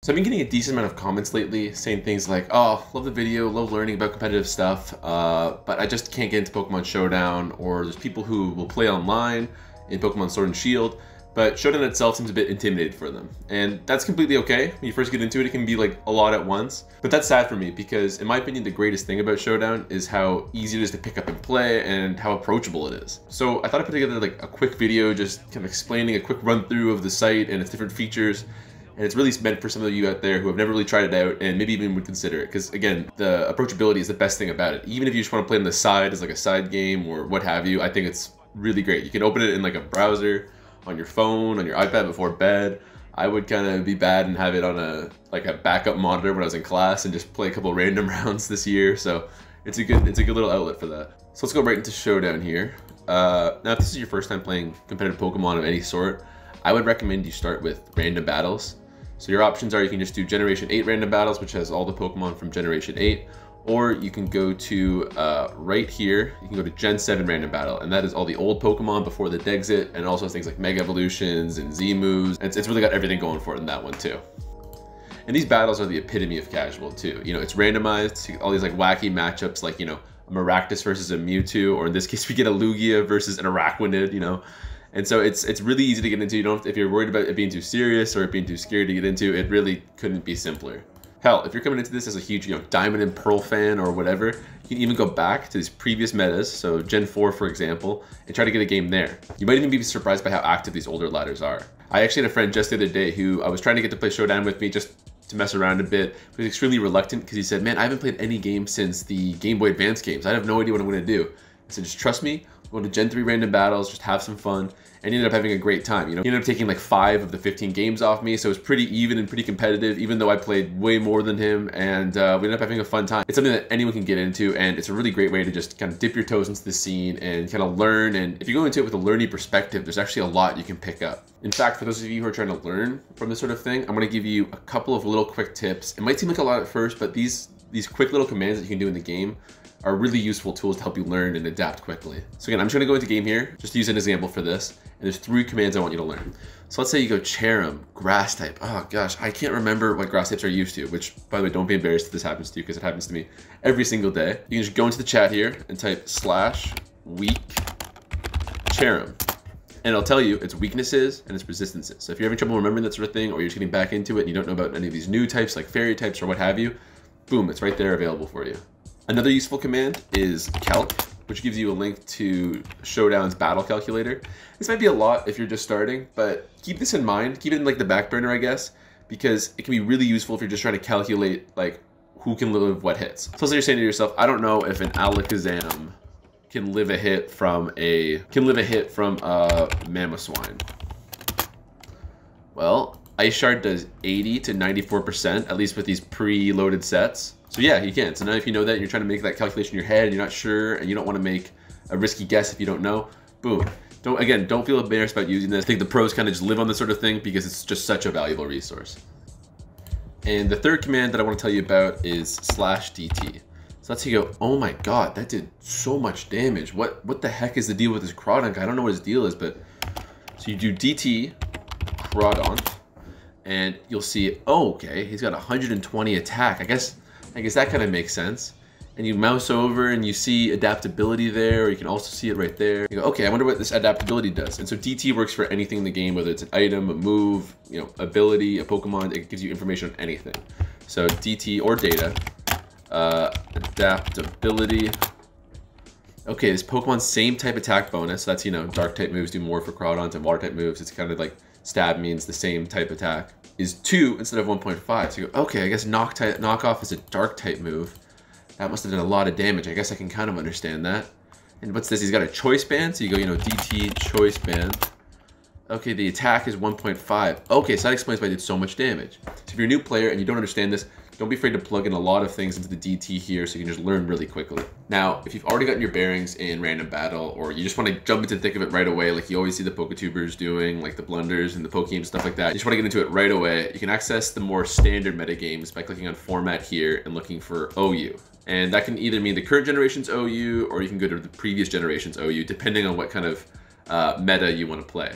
So I've been getting a decent amount of comments lately saying things like, oh, love the video, love learning about competitive stuff, but I just can't get into Pokemon Showdown, or there's people who will play online in Pokemon Sword and Shield, but Showdown itself seems a bit intimidated for them. And that's completely okay. When you first get into it, it can be like a lot at once. But that's sad for me because in my opinion, the greatest thing about Showdown is how easy it is to pick up and play and how approachable it is. So I thought I'd put together like a quick video just kind of explaining a quick run through of the site and its different features. And it's really meant for some of you out there who have never really tried it out and maybe even would consider it. Because again, the approachability is the best thing about it. Even if you just want to play on the side as like a side game or what have you, I think it's really great. You can open it in like a browser, on your phone, on your iPad before bed. I would kind of be bad and have it on a backup monitor when I was in class and just play a couple random rounds this year. So it's a good little outlet for that. So let's go right into Showdown here. Now if this is your first time playing competitive Pokemon of any sort, I would recommend you start with random battles. So your options are you can just do Generation 8 random battles, which has all the Pokemon from Generation 8, or you can go to right here, you can go to Gen 7 random battle, and that is all the old Pokemon before the Dexit, and also things like Mega Evolutions and Z moves. It's really got everything going for it in that one too. And these battles are the epitome of casual too. You know, it's randomized to all these like wacky matchups, like, you know, a Maractus versus a Mewtwo, or in this case we get a Lugia versus an Araquanid, you know. And so it's really easy to get into. You don't, if you're worried about it being too serious or it being too scary to get into, it really couldn't be simpler. Hell, if you're coming into this as a huge, you know, Diamond and Pearl fan or whatever, you can even go back to these previous metas, so Gen 4 for example, and try to get a game there. You might even be surprised by how active these older ladders are. I actually had a friend just the other day who I was trying to get to play Showdown with me just to mess around a bit. He was extremely reluctant because he said, man, I haven't played any game since the Game Boy Advance games. I have no idea what I'm going to do. I said, just trust me, go to Gen 3 random battles, just have some fun. And he ended up having a great time. You know, he ended up taking like 5 of the 15 games off me, so it was pretty even and pretty competitive, even though I played way more than him, and we ended up having a fun time. It's something that anyone can get into, and it's a really great way to just kind of dip your toes into the scene and kind of learn. And if you go into it with a learning perspective, there's actually a lot you can pick up. In fact, for those of you who are trying to learn from this sort of thing, I'm going to give you a couple of little quick tips. It might seem like a lot at first, but these quick little commands that you can do in the game are really useful tools to help you learn and adapt quickly. So again, I'm just gonna go into game here, just to use an example for this. And there's 3 commands I want you to learn. So let's say you go Cherim, grass type. Oh gosh, I can't remember what grass types are used to, which by the way, don't be embarrassed if this happens to you because it happens to me every single day. You can just go into the chat here and type /weak Cherim. And it'll tell you its weaknesses and its resistances. So if you're having trouble remembering that sort of thing, or you're just getting back into it and you don't know about any of these new types like fairy types or what have you, boom, it's right there available for you. Another useful command is calc, which gives you a link to Showdown's battle calculator. This might be a lot if you're just starting, but keep this in mind. Keep it in like the back burner, I guess, because it can be really useful if you're just trying to calculate like who can live what hits. So let's say you're saying to yourself, I don't know if an Alakazam can live a hit from a Mamoswine. Well, Ice Shard does 80 to 94%, at least with these pre-loaded sets. So yeah, you can. So now if you know that, you're trying to make that calculation in your head, and you're not sure, and you don't want to make a risky guess if you don't know, boom. Don't feel embarrassed about using this. I think the pros kind of just live on this sort of thing because it's just such a valuable resource. And the third command that I want to tell you about is /DT. So let's say you go, oh my god, that did so much damage. What the heck is the deal with this Crawdont? I don't know what his deal is, but so you do DT Crawdont, and you'll see, oh, okay, he's got 120 attack. I guess that kind of makes sense. And you mouse over and you see adaptability there, or you can also see it right there. You go, okay, I wonder what this adaptability does. And so DT works for anything in the game, whether it's an item, a move, you know, ability, a Pokemon, it gives you information on anything. So DT or data, adaptability. Okay, this Pokemon's same type attack bonus. So that's, you know, dark type moves do more for Crawdont, and water type moves, it's kind of like stab means the same type attack, is 2 instead of 1.5. So you go, okay, I guess knockoff is a dark type move. That must have done a lot of damage. I guess I can kind of understand that. And what's this? He's got a choice band. So you go, you know, DT choice band. Okay, the attack is 1.5. Okay, so that explains why it did so much damage. So if you're a new player and you don't understand this, don't be afraid to plug in a lot of things into the DT here so you can just learn really quickly. Now, if you've already gotten your bearings in random battle, or you just want to jump into the thick of it right away, like you always see the Poketubers doing, like the Blunders and the Pokegames, stuff like that, you just want to get into it right away, you can access the more standard metagames by clicking on Format here and looking for OU. And that can either mean the current generation's OU, or you can go to the previous generation's OU, depending on what kind of meta you want to play.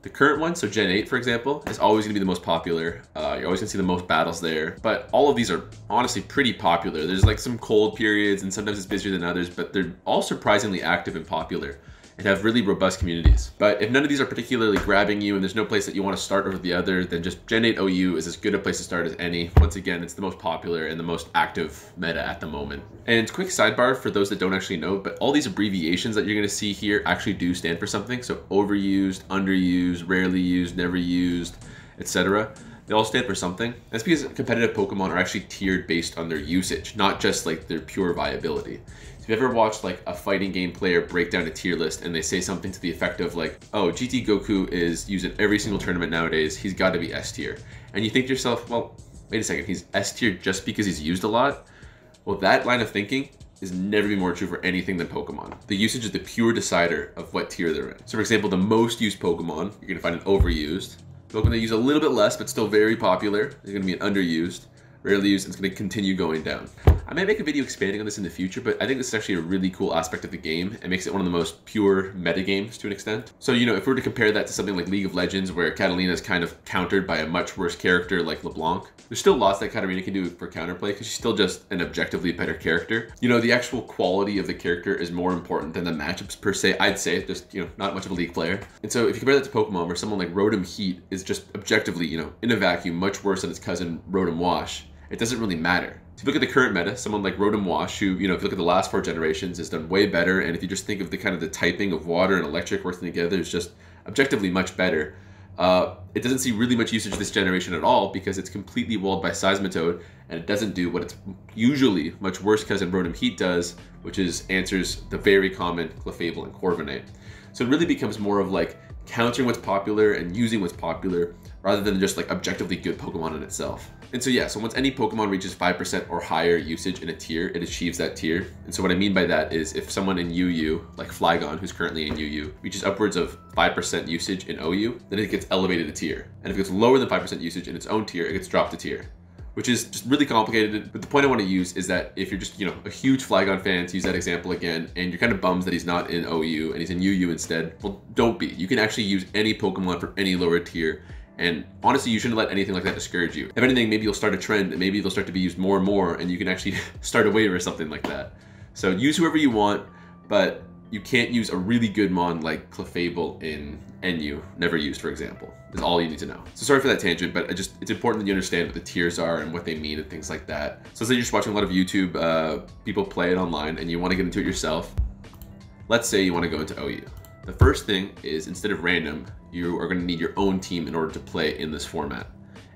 The current one, so Gen 8 for example, is always gonna be the most popular. You're always gonna see the most battles there, but all of these are honestly pretty popular. There's like some cold periods and sometimes it's busier than others, but they're all surprisingly active and popular and have really robust communities. But if none of these are particularly grabbing you and there's no place that you want to start over the other, then just Gen 8 OU is as good a place to start as any. Once again, it's the most popular and the most active meta at the moment. And quick sidebar for those that don't actually know, but all these abbreviations that you're gonna see here actually do stand for something. So overused, underused, rarely used, never used, etc. They all stand for something. That's because competitive Pokemon are actually tiered based on their usage, not just like their pure viability. If you've ever watched like a fighting game player break down a tier list and they say something to the effect of like, oh, GT Goku is used in every single tournament nowadays, he's got to be S tier. And you think to yourself, well, wait a second, he's S tier just because he's used a lot? Well, that line of thinking is never be more true for anything than Pokemon. The usage is the pure decider of what tier they're in. So for example, the most used Pokemon, you're gonna find an overused. Pokemon that use a little bit less, but still very popular, is gonna be an underused. Rarely used, and it's going to continue going down. I may make a video expanding on this in the future, but I think this is actually a really cool aspect of the game. It makes it one of the most pure meta games to an extent. So, you know, if we were to compare that to something like League of Legends, where Catalina is kind of countered by a much worse character like LeBlanc, there's still lots that Katarina can do for counterplay because she's still just an objectively better character. You know, the actual quality of the character is more important than the matchups per se, I'd say, just, you know, not much of a League player. And so if you compare that to Pokemon, where someone like Rotom Heat is just objectively, you know, in a vacuum, much worse than its cousin Rotom Wash, it doesn't really matter. So if you look at the current meta, someone like Rotom Wash, who, you know, if you look at the last 4 generations, has done way better. And if you just think of the kind of the typing of water and electric working together, it's just objectively much better. It doesn't see really much usage this generation at all because it's completely walled by Seismitoad, and it doesn't do what its usually much worse cousin Rotom Heat does, which is answers the very common Clefable and Corviknight. So it really becomes more of like countering what's popular and using what's popular rather than just like objectively good Pokemon in itself. And so yeah, so once any Pokemon reaches 5% or higher usage in a tier, it achieves that tier. And so what I mean by that is if someone in UU, like Flygon, who's currently in UU, reaches upwards of 5% usage in OU, then it gets elevated a tier. And if it's lower than 5% usage in its own tier, it gets dropped a tier, which is just really complicated. But the point I want to use is that if you're just, you know, a huge Flygon fan, to use that example again, and you're kind of bummed that he's not in OU and he's in UU instead, well, don't be. You can actually use any Pokemon from any lower tier. And honestly, you shouldn't let anything like that discourage you. If anything, maybe you'll start a trend and maybe they'll start to be used more and more and you can actually start a wave or something like that. So use whoever you want, but you can't use a really good mon like Clefable in NU, never used, for example, is all you need to know. So sorry for that tangent, but it's important that you understand what the tiers are and what they mean and things like that. So say you're just watching a lot of YouTube people play it online and you want to get into it yourself. Let's say you want to go into OU. The first thing is, instead of random, you are going to need your own team in order to play in this format.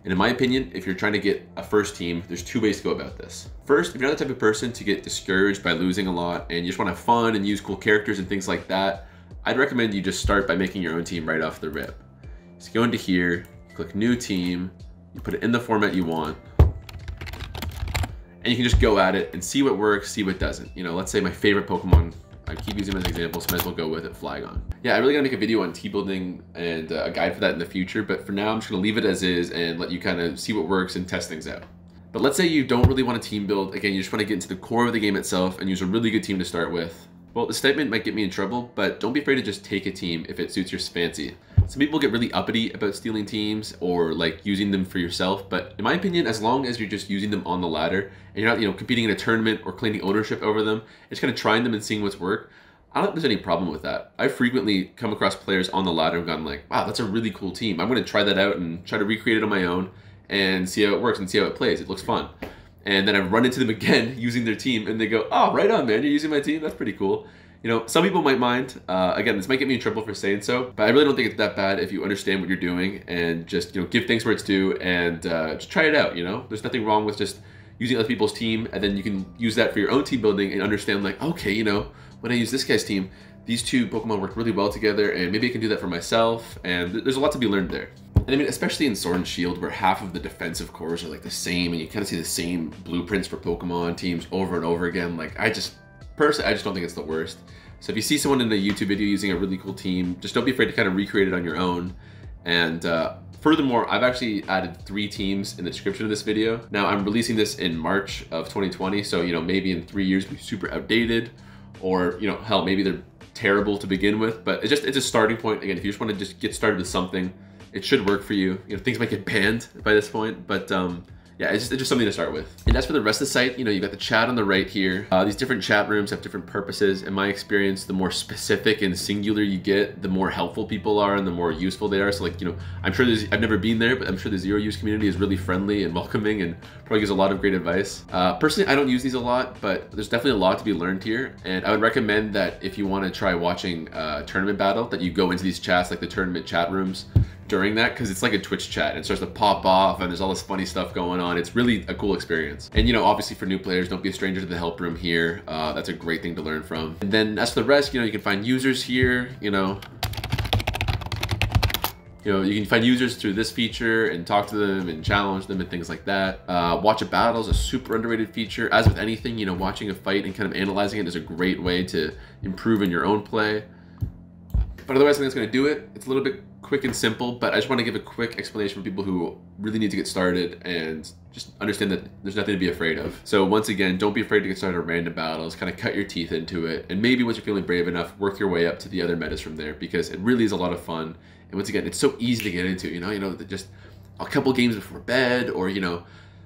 And in my opinion, if you're trying to get a first team, there's 2 ways to go about this. First, if you're not the type of person to get discouraged by losing a lot and you just want to have fun and use cool characters and things like that, I'd recommend you just start by making your own team right off the rip. Just go into here, click new team, you put it in the format you want, and you can just go at it and see what works, see what doesn't. You know, let's say my favorite Pokemon, I keep using them as an example, so might as well go with it, Flygon. Yeah, I really gotta make a video on team building and a guide for that in the future, but for now I'm just gonna leave it as is and let you kind of see what works and test things out. But let's say you don't really want to team build, again, you just want to get into the core of the game itself and use a really good team to start with. Well, the statement might get me in trouble, but don't be afraid to just take a team if it suits your fancy. Some people get really uppity about stealing teams or like using them for yourself, but in my opinion, as long as you're just using them on the ladder and you're not, you know, competing in a tournament or claiming ownership over them, just kind of trying them and seeing what's work, I don't think there's any problem with that. I've frequently come across players on the ladder and gone like, wow, that's a really cool team. I'm going to try that out and try to recreate it on my own and see how it works and see how it plays. It looks fun. And then I've run into them again using their team and they go, oh, right on, man, you're using my team? That's pretty cool. You know, some people might mind. Again, this might get me in trouble for saying so, but I really don't think it's that bad if you understand what you're doing and just, you know, give things where it's due and just try it out, you know? There's nothing wrong with just using other people's team, and then you can use that for your own team building and understand like, okay, you know, when I use this guy's team, these 2 Pokemon work really well together and maybe I can do that for myself, and there's a lot to be learned there. And I mean, especially in Sword and Shield, where half of the defensive cores are like the same and you kind of see the same blueprints for Pokemon teams over and over again, like personally, I just don't think it's the worst. So if you see someone in a YouTube video using a really cool team, just don't be afraid to kind of recreate it on your own. And furthermore, I've actually added 3 teams in the description of this video. Now I'm releasing this in March of 2020, so you know, maybe in 3 years it'll be super outdated, or you know, hell, maybe they're terrible to begin with, but it's a starting point. Again, if you just want to just get started with something, it should work for you. You know, things might get banned by this point, but yeah, it's just something to start with. And as for the rest of the site, you know, you've got the chat on the right here. These different chat rooms have different purposes. In my experience, the more specific and singular you get, the more helpful people are and the more useful they are. So like, you know, I'm sure I've never been there, but I'm sure the zero use community is really friendly and welcoming and probably gives a lot of great advice. Personally, I don't use these a lot, but there's definitely a lot to be learned here. And I would recommend that if you want to try watching a tournament battle, that you go into these chats, like the tournament chat rooms, during that, because it's like a Twitch chat. It starts to pop off and there's all this funny stuff going on. It's really a cool experience. And you know, obviously for new players, don't be a stranger to the help room here. That's a great thing to learn from. And then as for the rest, you know, you can find users here, you can find users through this feature and talk to them and challenge them and things like that. Watch a battle is a super underrated feature. As with anything, you know, watching a fight and kind of analyzing it is a great way to improve in your own play. But otherwise, I think that's going to do it. It's a little bit quick and simple, but I just want to give a quick explanation for people who really need to get started and just understand that there's nothing to be afraid of. So once again, don't be afraid to get started on random battles, kind of cut your teeth into it, and maybe once you're feeling brave enough, work your way up to the other metas from there, because it really is a lot of fun. And once again, it's so easy to get into, you know, just a couple games before bed, or, you know,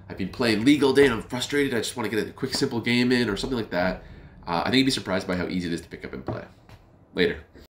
I've been playing League all day and I'm frustrated, I just want to get a quick, simple game in or something like that. I think you'd be surprised by how easy it is to pick up and play. Later.